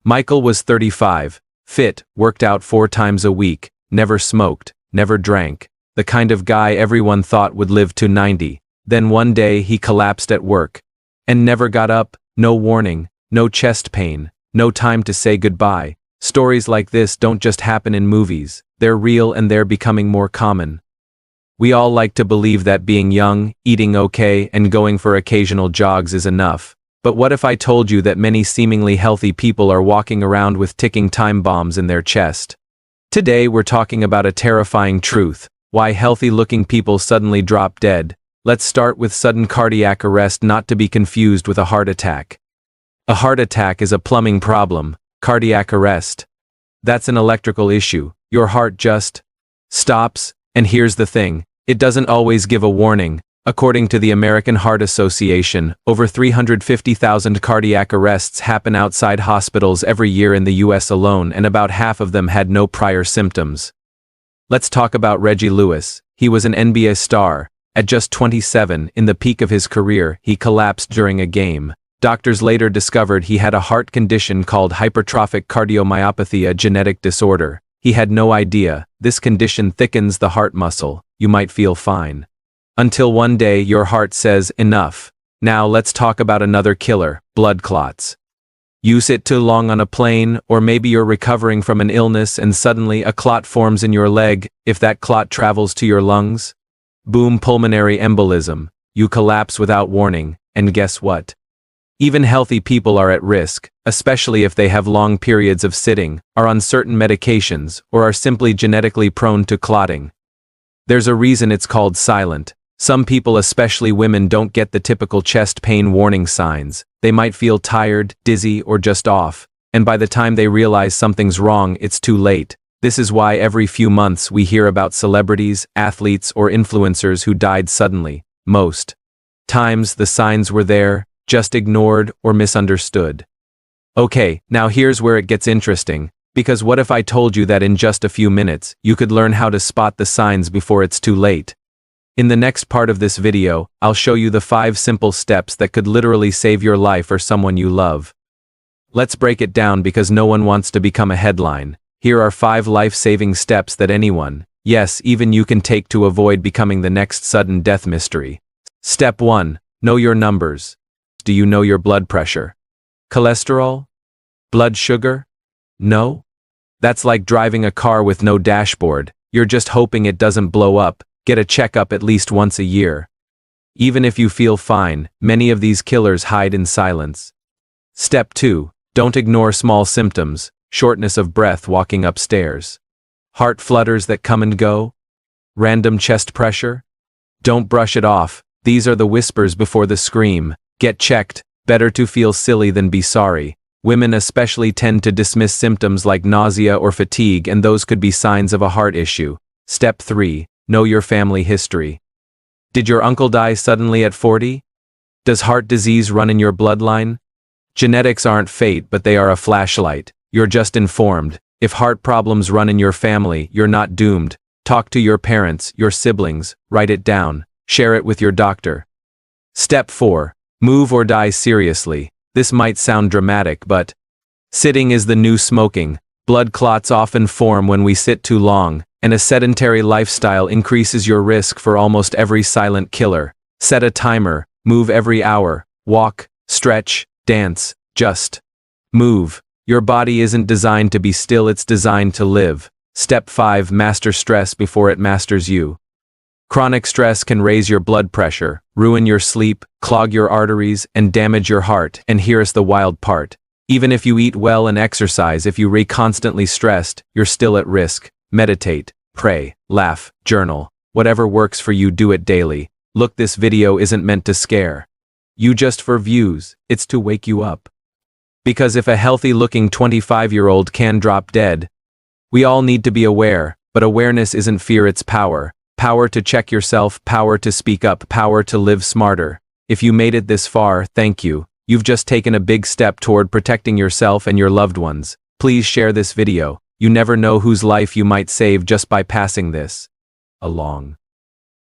Michael was 35, fit, worked out 4 times a week, never smoked, never drank, the kind of guy everyone thought would live to 90. Then one day he collapsed at work. And never got up, no warning, no chest pain, no time to say goodbye. Stories like this don't just happen in movies, they're real and they're becoming more common. We all like to believe that being young, eating okay, and going for occasional jogs is enough. But what if I told you that many seemingly healthy people are walking around with ticking time bombs in their chest? Today we're talking about a terrifying truth, why healthy-looking people suddenly drop dead. Let's start with sudden cardiac arrest, not to be confused with a heart attack. A heart attack is a plumbing problem. Cardiac arrest, that's an electrical issue. Your heart just stops, and here's the thing, it doesn't always give a warning. According to the American Heart Association, over 350,000 cardiac arrests happen outside hospitals every year in the US alone, and about half of them had no prior symptoms. Let's talk about Reggie Lewis. He was an NBA star. At just 27, in the peak of his career, he collapsed during a game. Doctors later discovered he had a heart condition called hypertrophic cardiomyopathy, a genetic disorder. He had no idea. This condition thickens the heart muscle. You might feel fine. Until one day your heart says, enough. Now let's talk about another killer, blood clots. You sit too long on a plane, or maybe you're recovering from an illness and suddenly a clot forms in your leg. If that clot travels to your lungs, boom, pulmonary embolism. You collapse without warning, and guess what? Even healthy people are at risk, especially if they have long periods of sitting, are on certain medications, or are simply genetically prone to clotting. There's a reason it's called silent. Some people, especially women, don't get the typical chest pain warning signs. They might feel tired, dizzy, or just off, and by the time they realize something's wrong, it's too late. This is why every few months we hear about celebrities, athletes, or influencers who died suddenly. Most times the signs were there, just ignored or misunderstood. Okay, now here's where it gets interesting, because what if I told you that in just a few minutes, you could learn how to spot the signs before it's too late? In the next part of this video, I'll show you the 5 simple steps that could literally save your life or someone you love. Let's break it down because no one wants to become a headline. Here are 5 life-saving steps that anyone, yes, even you, can take to avoid becoming the next sudden death mystery. Step 1. Know your numbers. Do you know your blood pressure? Cholesterol? Blood sugar? No? That's like driving a car with no dashboard. You're just hoping it doesn't blow up. Get a checkup at least once a year. Even if you feel fine, many of these killers hide in silence. Step 2. Don't ignore small symptoms. Shortness of breath walking upstairs. Heart flutters that come and go. Random chest pressure. Don't brush it off. These are the whispers before the scream. Get checked. Better to feel silly than be sorry. Women especially tend to dismiss symptoms like nausea or fatigue, and those could be signs of a heart issue. Step 3. Know your family history. Did your uncle die suddenly at 40? Does heart disease run in your bloodline? Genetics aren't fate, but they are a flashlight. You're just informed. If heart problems run in your family, you're not doomed. Talk to your parents, your siblings, write it down, share it with your doctor. Step 4. Move or die seriously. This might sound dramatic, but sitting is the new smoking. Blood clots often form when we sit too long, and a sedentary lifestyle increases your risk for almost every silent killer. Set a timer, move every hour, walk, stretch, dance, just move. Your body isn't designed to be still, it's designed to live. Step 5. Master stress before it masters you. Chronic stress can raise your blood pressure, ruin your sleep, clog your arteries, and damage your heart. And here's the wild part. Even if you eat well and exercise, if you're constantly stressed, you're still at risk. Meditate, pray, laugh, journal. Whatever works for you, do it daily. Look, this video isn't meant to scare you just for views, it's to wake you up. Because if a healthy-looking 25-year-old can drop dead, we all need to be aware, but awareness isn't fear, it's power. Power to check yourself, power to speak up, power to live smarter. If you made it this far, thank you. You've just taken a big step toward protecting yourself and your loved ones. Please share this video. You never know whose life you might save just by passing this along.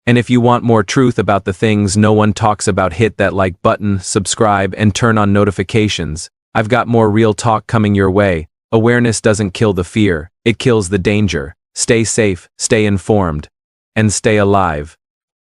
And if you want more truth about the things no one talks about, hit that like button, subscribe, and turn on notifications. I've got more real talk coming your way. Awareness doesn't kill the fear, it kills the danger. Stay safe, stay informed, and stay alive.